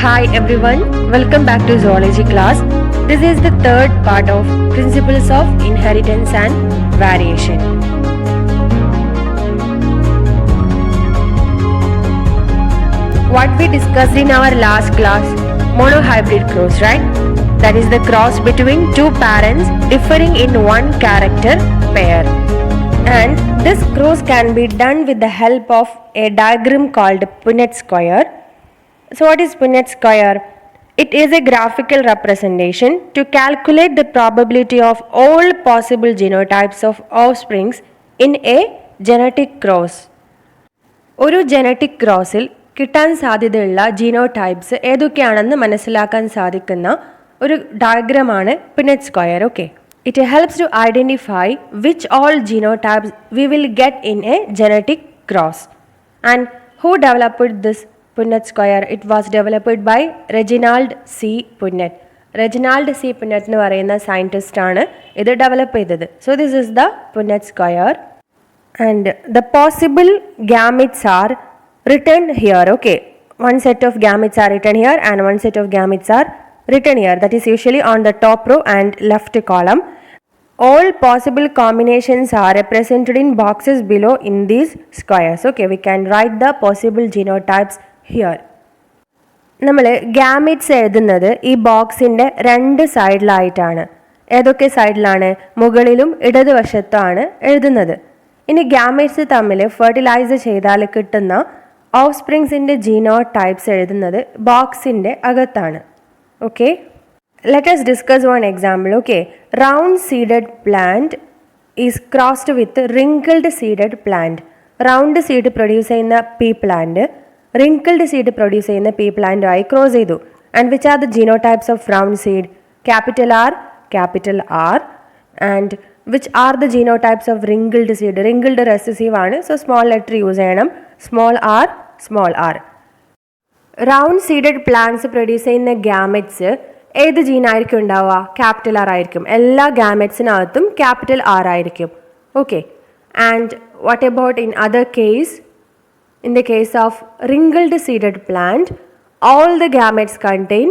Hi everyone, welcome back to Zoology class. This is the third part of Principles of Inheritance and Variation. What we discussed in our last class, monohybrid cross, right? That is the cross between two parents differing in one character pair. And this cross can be done with the help of a diagram called Punnett Square. So what is Punnett Square? It is a graphical representation to calculate the probability of all possible genotypes of offsprings in a genetic cross. ഒരു genetic ക്രോസിൽ കിട്ടാൻ സാധ്യതയുള്ള ജീനോടൈപ്സ് ഏതൊക്കെയാണെന്ന് മനസ്സിലാക്കാൻ സാധിക്കുന്ന ഒരു ഡയഗ്രമാണ് Punnett Square. Okay. It helps to identify which all genotypes we will get in a genetic cross. And who developed this Punnett Square? It was developed by Reginald C. Punnett. Reginald C. Punnett എന്ന് പറയുന്ന scientist ആണ് ഇത് develop ചെയ്തത്. So this is the Punnett Square. And the possible gametes are written here. Okay, one set of gametes are written here and one set of gametes are written here. That is usually on the top row and left column. All possible combinations are represented in boxes below in these squares. Okay, we can write the possible genotypes here. നമ്മൾ gametes എഴുതുന്നത് ഈ ബോക്സിൻ്റെ രണ്ട് സൈഡിലായിട്ടാണ്. ഏതൊക്കെ സൈഡിലാണ്? മുകളിലും ഇടതുവശത്താണ് എഴുതുന്നത്. ഇനി ഗാമിറ്റ്സ് തമ്മിൽ ഫെർട്ടിലൈസ് ചെയ്താൽ കിട്ടുന്ന ഓഫ് സ്പ്രിങ്സിൻ്റെ ജീനോടൈപ്സ് എഴുതുന്നത് ബോക്സിൻ്റെ അകത്താണ്. Okay, let us discuss one example. Okay, round seeded plant is crossed with wrinkled seeded plant. Round seed produce ചെയ്യുന്ന P plant wrinkled seed produce ചെയ്യുന്ന പീ പ്ലാന്റുമായി ക്രോസ് ചെയ്തു. And which are the genotypes of round seed? Capital R, capital R. And which are the genotypes of wrinkled seed? Wrinkled recessive ആണ്, so small letter use ചെയ്യണം. Small r, small r. Round seeded plants produce ചെയ്യുന്ന ഗാമെറ്റ്സ് ഏത് ജീനായിരിക്കും ഉണ്ടാവുക? Capital R ആയിരിക്കും. എല്ലാ ഗാമെറ്റ്സിനകത്തും capital R ആയിരിക്കും. Okay, and what about in other case? In the case of wrinkled seeded plant, all the gametes contain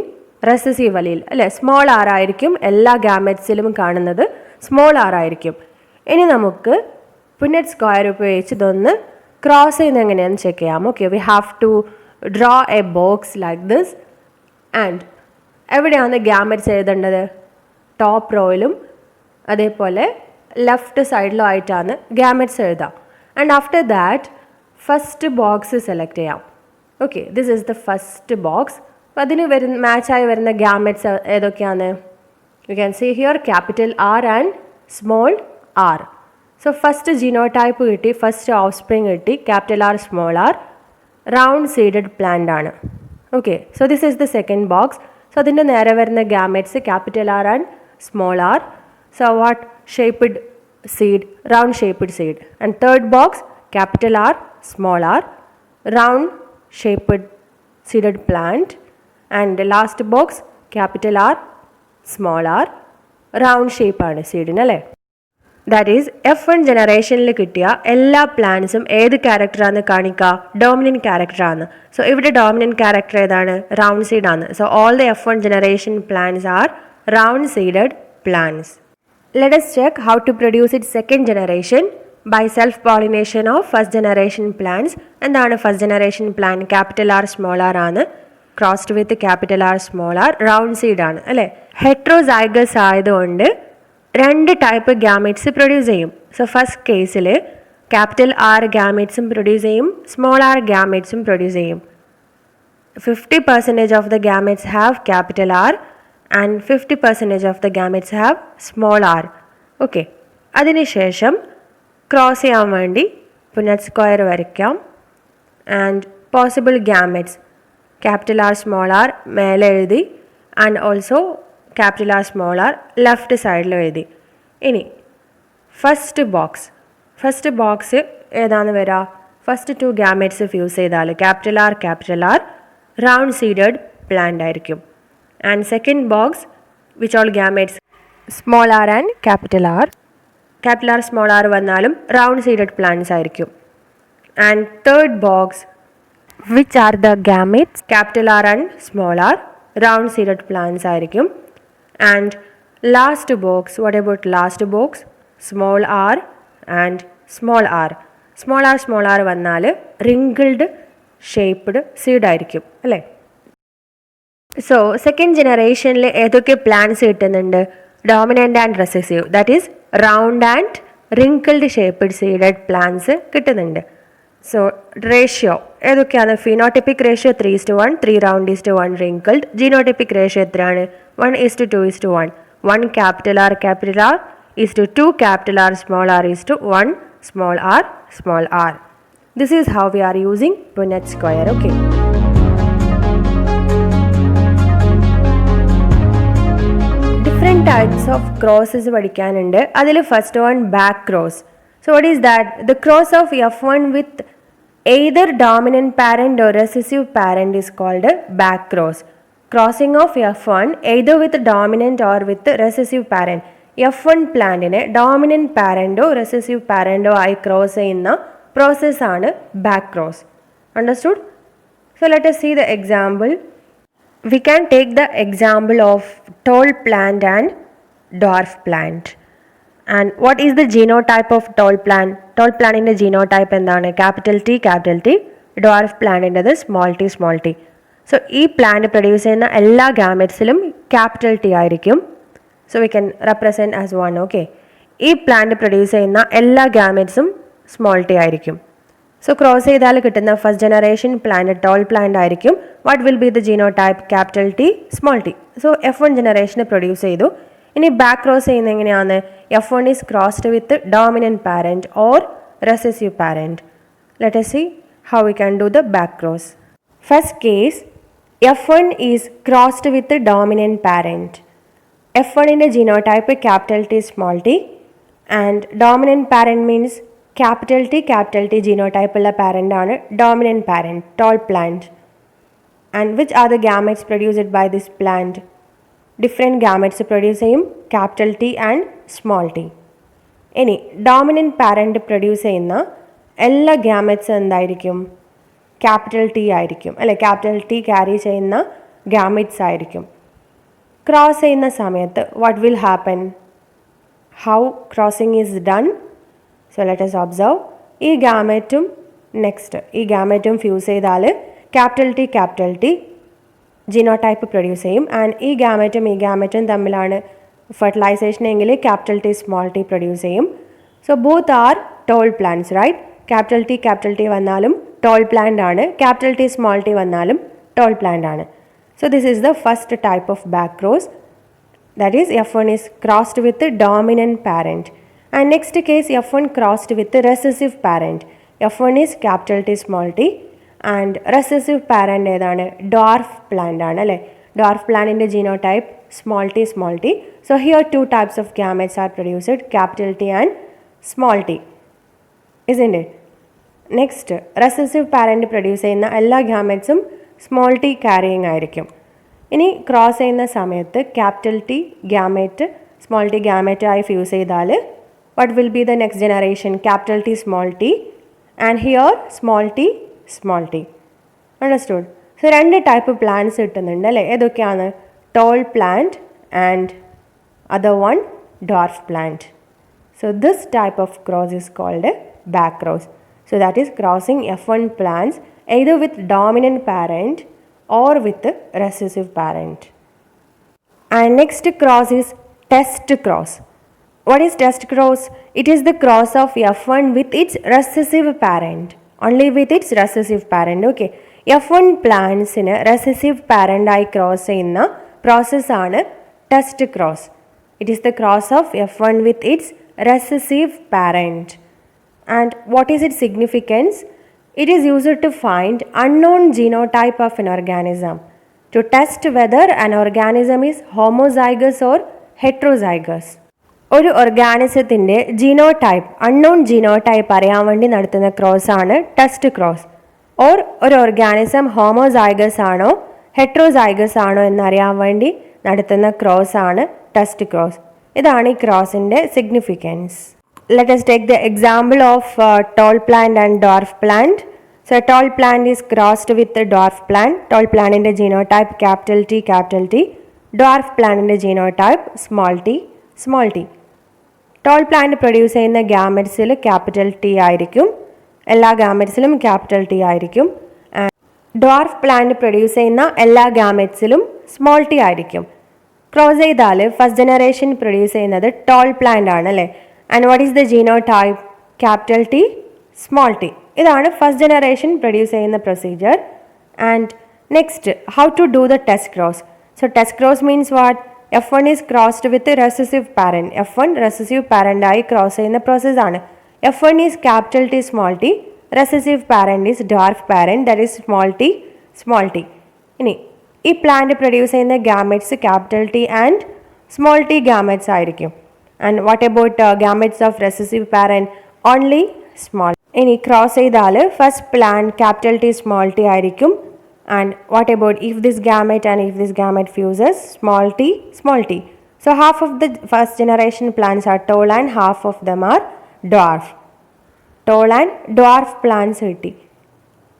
recessive allele അല്ലെ? Small R ആയിരിക്കും. എല്ലാ ഗാമെറ്റ്സിലും കാണുന്നത് സ്മോൾ ആർ ആയിരിക്കും. ഇനി നമുക്ക് Punnett Square ഉപയോഗിച്ച് ഇതൊന്ന് ക്രോസ് ചെയ്യുന്നത് എങ്ങനെയാണെന്ന് ചെക്ക് ചെയ്യാം. Okay, we have to draw a box like this. And എവിടെയാണ് ഗാമെറ്റ്സ് എഴുതേണ്ടത്? ടോപ്പ് റോയിലും അതേപോലെ ലെഫ്റ്റ് സൈഡിലും ആയിട്ടാണ് ഗാമെറ്റ്സ് എഴുതാം. And after that first box select ചെയ്യാം. Okay, this is the first box. അപ്പോൾ അതിന് മാച്ചായി വരുന്ന ഗാമെറ്റ്സ് ഏതൊക്കെയാണ്? You can see here capital R and small R. So first genotype കിട്ടി, ഫസ്റ്റ് ഓഫ് സ്പ്രിങ് കിട്ടി, capital R small R, round seeded plant ആണ്. Okay, so this is the second box. So അതിൻ്റെ നേരെ വരുന്ന gametes capital R and small R. So what shaped seed? Round shaped seed. And third box capital R small R, round shaped seeded plant. And last box capital R small R, round ഷേപ്പാണ് സീഡിന് അല്ലേ? That is F1 ജനറേഷനിൽ കിട്ടിയ എല്ലാ പ്ലാന്റ്സും ഏത് ക്യാരക്ടറാണ് കാണിക്കുക? Dominant ക്യാരക്ടറാണ്. സോ ഇവിടെ ഡോമിനൻറ്റ് ക്യാരക്ടർ ഏതാണ്? റൗണ്ട് സീഡാണ്. So all the F1 generation plants are round seeded plants. Let us check how to produce it second generation by self pollination of first generation plants. എന്താണ് first generation plant? Capital R small R ആണ്, crossed with capital R small R, round സീഡാണ് അല്ലേ? Heterozygous ആയതുകൊണ്ട് രണ്ട് type gametes produce ചെയ്യും. So first കേസിൽ capital R ഗാമെറ്റ്സും produce ചെയ്യും, സ്മോൾ ആർ ഗാമെറ്റ്സും പ്രൊഡ്യൂസ് ചെയ്യും. 50% of the gametes have capital R and 50% of the gametes have small R. Okay, അതിനുശേഷം ക്രോസ് ചെയ്യാൻ വേണ്ടി Punnett Square വരയ്ക്കാം. And possible gametes capital R small R മേലെ എഴുതി, and also capital R small R left സൈഡിൽ എഴുതി. ഇനി first box ഏതാണ് വരിക? ഫസ്റ്റ് ടു ഗാമെറ്റ്സ് ഫ്യൂസ് ചെയ്താൽ capital R round seeded plant ആയിരിക്കും. And second box which all gametes small R and capital R small R വന്നാലും round seeded plants ആയിരിക്കും. And third box Which are the gametes? Capital R and small r. Round seeded plants ആയിരിക്കും. And last box, what about last box? Small r and small r. Small r വന്നാൽ wrinkled shaped seed ആയിരിക്കും അല്ലേ? So second ജനറേഷനിൽ ഏതൊക്കെ plants കിട്ടുന്നുണ്ട്? Dominant and recessive, that is round and wrinkled shaped seeded plants കിട്ടുന്നുണ്ട്. So ratio ഏതൊക്കെയാണ്? Phenotypic ratio 3:1, 3 round 1 wrinkled. Genotypic ratio എത്രയാണ്? 1:2:1. 1 capital R 2 capital R small r 1 small r. This is how we are using Punnett square. Okay. Different types of crosses പഠിക്കാനുണ്ട്. അതിൽ first one back cross. So what is that? The cross of F1 with either dominant parent or recessive parent is called a back cross. Crossing of F1 either with dominant or with recessive parent. F1 പ്ലാന്റിനെ dominant പാരൻറ്റോ recessive പാരൻറ്റോ ആയി cross ചെയ്യുന്ന പ്രോസസ്സാണ് back cross. Understood? So let us see the example. We can take the example of tall plant and dwarf plant. And what is the genotype of tall plant? Tall plant in the genotype എന്താണ്? Capital T. Dwarf plant in the small t. So ഈ plant produce ചെയ്യുന്ന എല്ലാ gametesലും capital T ആയിരിക്കും. So we can represent as 1. Okay. ഈ plant produce ചെയ്യുന്ന എല്ലാ gametesum small t ആയിരിക്കും. So cross ചെയ്താൽ കിട്ടുന്ന first generation plant tall plant ആയിരിക്കും. What will be the genotype? Capital T small T. So F1 ജനറേഷന് produce ചെയ്തു. ഇനി ബാക്ക് ക്രോസ് ചെയ്യുന്നത് എങ്ങനെയാണ്? F1 is crossed with dominant parent or recessive parent. Let us see how we can do the back cross. First case, F1 is crossed with dominant parent. F1 in the genotype capital T small t and dominant parent means capital T genotype ഉള്ള parent ആണ് dominant parent, tall plant. And which are the gametes produced by this plant? Different gametes produce ചെയ്യും capital T and small t. ഇനി dominant parent produce ചെയ്യുന്ന എല്ലാ gametes എന്തായിരിക്കും? Capital T ആയിരിക്കും അല്ലെ? Capital T carry ചെയ്യുന്ന gametes ആയിരിക്കും. Cross ചെയ്യുന്ന സമയത്ത് what will happen? How crossing is done? So let us observe. ഈ ഗാമറ്റും നെക്സ്റ്റ് ഈ ഗാമറ്റും ഫ്യൂസ് ചെയ്താൽ ക്യാപിറ്റൽ ടി ജിനോടൈപ്പ് പ്രൊഡ്യൂസ് ചെയ്യും. ആൻഡ് ഈ ഗാമറ്റും തമ്മിലാണ് ഫെർട്ടിലൈസേഷൻ എങ്കിൽ capital T small T produce ചെയ്യും. So both are tall plants, right? Capital T വന്നാലും ടോൾ പ്ലാന്റ് ആണ്, ക്യാപിറ്റൽ ടി സ്മോൾ ടി വന്നാലും ടോൾ പ്ലാന്റ് ആണ്. So this is the first type of back cross. That is F1 is crossed with dominant parent. And next case, F1 crossed with recessive parent. F1 is capital T small t and recessive parent ഏതാണ്? Dwarf plant ആണ് അല്ലേ? Dwarf പ്ലാന്റിൻ്റെ genotype small T. So here two types of gametes are produced, capital T and small t, isn't it? Next, recessive parent produce ചെയ്യുന്ന എല്ലാ gametesum small T carrying ആയിരിക്കും. ഇനി cross ചെയ്യുന്ന സമയത്ത് capital T gamete small T gamete ആയി fuse ചെയ്താൽ what will be the next generation? Capital T small t and here small t. Understood? So രണ്ട് type plants കിട്ടുന്നുണ്ട് അല്ലേ? ഏതൊക്കെയാണ്? Toll plant and other one dwarf plant. So this type of cross is called a back cross. So that is crossing F1 plants either with dominant parent or with recessive parent. And next cross is test cross. What is test cross? It is the cross of F1 with its recessive parent. Only with its recessive parent. Okay. F1 plants in a recessive parent I cross in the process on a test cross. It is the cross of F1 with its recessive parent. And what is its significance? It is used to find unknown genotype of an organism to test whether an organism is homozygous or heterozygous. ഒരു ഓർഗാനിസത്തിൻ്റെ unknown genotype അറിയാൻ വേണ്ടി നടത്തുന്ന cross ആണ് test cross. Or ഒരു organism homozygous ആണോ heterozygous ആണോ എന്നറിയാൻ വേണ്ടി നടത്തുന്ന ക്രോസ് ആണ് ടെസ്റ്റ് ക്രോസ്. ഇതാണ് ഈ ക്രോസിൻ്റെ significance. Let us take the example of tall plant and dwarf plant. So a tall plant is crossed with a dwarf plant. Tall plant in the genotype capital T, capital T. Dwarf plant in the genotype small t, small t. Tall plant produce ചെയ്യുന്ന gametesൽ capital T ആയിരിക്കും. എല്ലാ gametesലും capital T ആയിരിക്കും. Dwarf plant produce ചെയ്യുന്ന എല്ലാ gametesലും small t ആയിരിക്കും. Cross ചെയ്താൽ first generation produce ചെയ്യുന്നത് ടോൾ പ്ലാന്റ് ആണ് അല്ലേ. And what is the genotype? Capital T, small T. ഇതാണ് ഫസ്റ്റ് ജനറേഷൻ പ്രൊഡ്യൂസ് ചെയ്യുന്ന procedure. And next, how to do the test cross. So test cross means what? F1 is crossed with recessive parent. F1 recessive parent ആയി cross ചെയ്യുന്ന പ്രോസസ്സാണ്. F1 is capital T, small T. Recessive parent is dwarf parent, that is small T, small T. ഇനി ഈ plant produce ചെയ്യുന്ന gametes capital T and small T gametes ആയിരിക്കും. And what about gametes of recessive parent? Only small. ഇനി cross ചെയ്താൽ first plant capital T, small T ആയിരിക്കും. And what about if this gamete and if this gamete fuses? Small T, small T. So half of the first generation plants are tall and half of them are dwarf. Tall and dwarf plants കിട്ടി,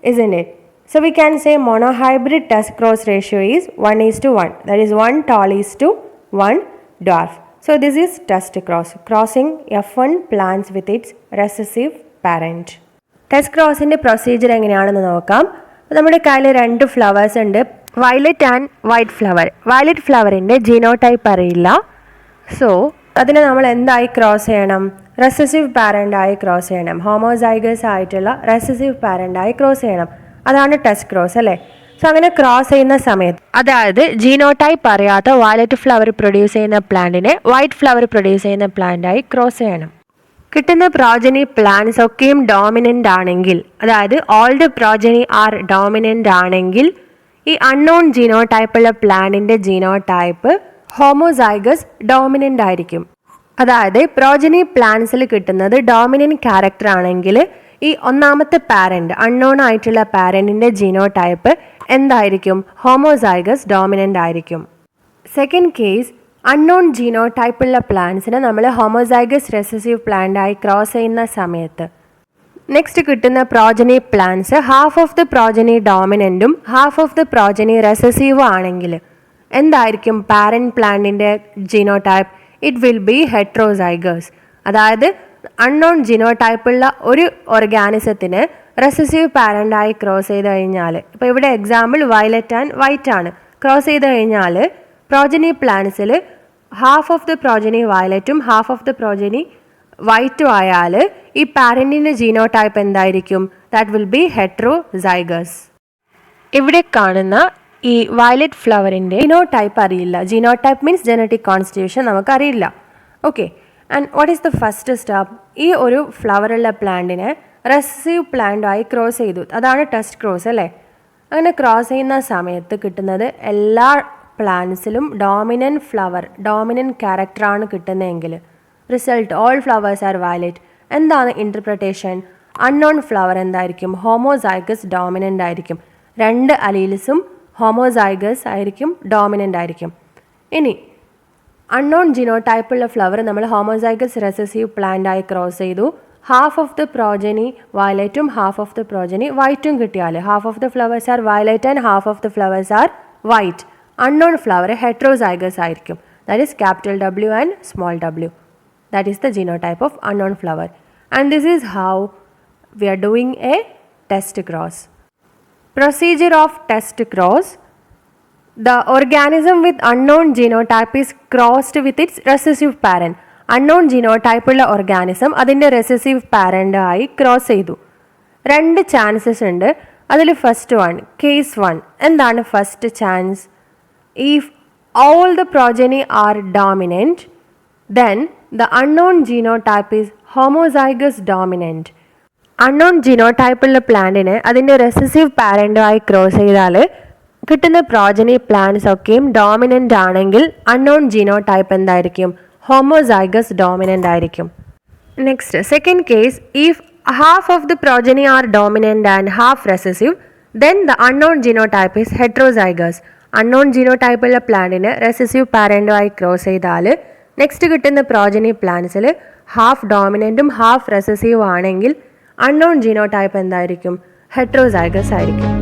isn't it? So we can say monohybrid test cross ratio is 1:1. That is 1 tall is to 1 dwarf. So this is test cross, crossing F1 plants with its recessive parent. Test cross ന്റെ procedure എങ്ങനെയാണെന്ന് നോക്കാം. നമ്മുടെ കയ്യിൽ രണ്ട് flowers ഉണ്ട്, violet and white flower. Violet ഫ്ലവറിൻ്റെ genotype അറിയില്ല. So അതിനെ നമ്മൾ എന്തായി ക്രോസ് ചെയ്യണം? റെസസീവ് പാരൻ്റ് ആയി ക്രോസ് ചെയ്യണം. ഹോമോസൈഗസ് ആയിട്ടുള്ള റെസസീവ് പാരൻ്റ് ആയി ക്രോസ് ചെയ്യണം. അതാണ് ടെസ്റ്റ് ക്രോസ് അല്ലേ. സോ അങ്ങനെ ക്രോസ് ചെയ്യുന്ന സമയത്ത്, അതായത് ജീനോടൈപ്പ് അറിയാത്ത വയലറ്റ് ഫ്ലവർ പ്രൊഡ്യൂസ് ചെയ്യുന്ന പ്ലാന്റിനെ വൈറ്റ് ഫ്ലവർ പ്രൊഡ്യൂസ് ചെയ്യുന്ന പ്ലാന്റായി ക്രോസ് ചെയ്യണം. കിട്ടുന്ന പ്രോജനി പ്ലാന്റ്സ് ഒക്കെയും ഡോമിനൻ്റ് ആണെങ്കിൽ, അതായത് all the progeny are dominant ആണെങ്കിൽ, ഈ അൺനോൺ ജീനോടൈപ്പുള്ള പ്ലാന്റിൻ്റെ ജീനോടൈപ്പ് ഹോമോസൈഗസ് ഡോമിനൻ്റ് ആയിരിക്കും. അതായത് പ്രോജനി പ്ലാന്റ്സിൽ കിട്ടുന്നത് ഡോമിനൻ്റ് ക്യാരക്ടർ ആണെങ്കിൽ ഈ ഒന്നാമത്തെ പാരന്റ്, അൺനോൺ ആയിട്ടുള്ള പാരന്റിന്റെ ജീനോടൈപ്പ് എന്തായിരിക്കും? ഹോമോസൈഗസ് ഡോമിനൻ്റ് ആയിരിക്കും. സെക്കൻഡ് കേസ്, അൺനോൺ ജീനോടൈപ്പുള്ള പ്ലാന്റ്സിനെ നമ്മൾ ഹോമോസൈഗസ് റെസസീവ് പ്ലാന്റ് ആയി ക്രോസ് ചെയ്യുന്ന സമയത്ത് നെക്സ്റ്റ് കിട്ടുന്ന progeny plants half of the progeny ഡോമിനൻറ്റും ഹാഫ് ഓഫ് ദ പ്രോജനി റെസസീവും ആണെങ്കിൽ എന്തായിരിക്കും പാരന്റ് പ്ലാന്റിന്റെ genotype? It will be heterozygous. അതായത് അൺനോൺ ജീനോടൈപ്പുള്ള ഒരു ഓർഗാനിസത്തിന് റെസസീവ് പാരൻ്റായി ക്രോസ് ചെയ്ത് കഴിഞ്ഞാൽ, ഇപ്പോൾ ഇവിടെ എക്സാമ്പിൾ വയലറ്റ് ആൻഡ് വൈറ്റ് ആണ്, ക്രോസ് ചെയ്ത് കഴിഞ്ഞാൽ പ്രോജനി പ്ലാന്റ്സിൽ ഹാഫ് ഓഫ് ദ പ്രോജനി വയലറ്റും ഹാഫ് ഓഫ് ദ പ്രോജനി വൈറ്റും ആയാൽ ഈ പാരന്റിൻ്റെ ജീനോടൈപ്പ് എന്തായിരിക്കും? That will be heterozygous. ഇവിടെ കാണുന്ന ഈ വയലറ്റ് ഫ്ലവറിൻ്റെ ജീനോടൈപ്പ് അറിയില്ല. ജീനോടൈപ്പ് മീൻസ് ജനറ്റിക് കോൺസ്റ്റിറ്റ്യൂഷൻ നമുക്കറിയില്ല. Okay. And what is the first step? ഈ ഒരു ഫ്ലവറുള്ള പ്ലാന്റിനെ റെസസീവ് പ്ലാന്റായി ക്രോസ് ചെയ്തു. അതാണ് ടെസ്റ്റ് ക്രോസ് അല്ലേ. അങ്ങനെ ക്രോസ് ചെയ്യുന്ന സമയത്ത് കിട്ടുന്നത് എല്ലാ പ്ലാന്റ്സിലും ഡോമിനൻറ്റ് ഫ്ലവർ, ഡോമിനൻറ്റ് ക്യാരക്ടറാണ് കിട്ടുന്നതെങ്കിൽ result all flowers are violet. എന്താണ് ഇൻ്റർപ്രിട്ടേഷൻ? അൺനോൺ ഫ്ലവർ എന്തായിരിക്കും? ഹോമോസൈഗസ് ഡോമിനൻ്റ് ആയിരിക്കും. രണ്ട് അലീൽസും ഹോമോസൈഗസ് ആയിരിക്കും, ഡോമിനൻ്റ് ആയിരിക്കും. ഇനി അൺനോൺ ജീനോടൈപ്പുള്ള ഫ്ലവർ നമ്മൾ ഹോമോസൈഗസ് റെസസീവ് പ്ലാന്റായി ക്രോസ് ചെയ്തു. ഹാഫ് ഓഫ് ദ പ്രോജനി വയലറ്റും ഹാഫ് ഓഫ് ദ പ്രോജനി വൈറ്റും കിട്ടിയാൽ half of the flowers are violet and half of the flowers are white. Unknown flower heterozygous ആയിരിക്കും. That is capital W and small w. That is the genotype of unknown flower. And this is how we are doing A test cross. Procedure of test cross. The organism with unknown genotype is crossed with its recessive parent. Unknown genotype ഉള്ള organism അതിൻ്റെ recessive parent ആയി cross ചെയ്തു. രണ്ട് chances ഉണ്ട്. അതിൽ first one, case 1. എന്താണ് first chance? If all the progeny are dominant, then the unknown genotype is homozygous dominant. Unknown ജീനോടൈപ്പുള്ള പ്ലാന്റിനെ അതിൻ്റെ റെസസീവ് പാരൻ്റുമായി ക്രോസ് ചെയ്താൽ കിട്ടുന്ന പ്രോജനി പ്ലാന്റ്സ് ഒക്കെയും ഡോമിനൻ്റ് ആണെങ്കിൽ അൺനോൺ ജീനോടൈപ്പ് എന്തായിരിക്കും? ഹോമോസൈഗസ് ഡോമിനൻ്റ് ആയിരിക്കും. Next second case, if half of the progeny are dominant and half recessive, then the unknown genotype is heterozygous. Unknown ജീനോടൈപ്പുള്ള പ്ലാന്റിന് റെസസീവ് പാരൻ്റുമായി ക്രോസ് ചെയ്താൽ നെക്സ്റ്റ് കിട്ടുന്ന പ്രോജനി പ്ലാന്റ്സിൽ ഹാഫ് ഡോമിനൻറ്റും ഹാഫ് റെസസീവും ആണെങ്കിൽ അൺനോൺ ജീനോടൈപ്പ് എന്തായിരിക്കും? ഹെട്രോസൈഗസ് ആയിരിക്കും.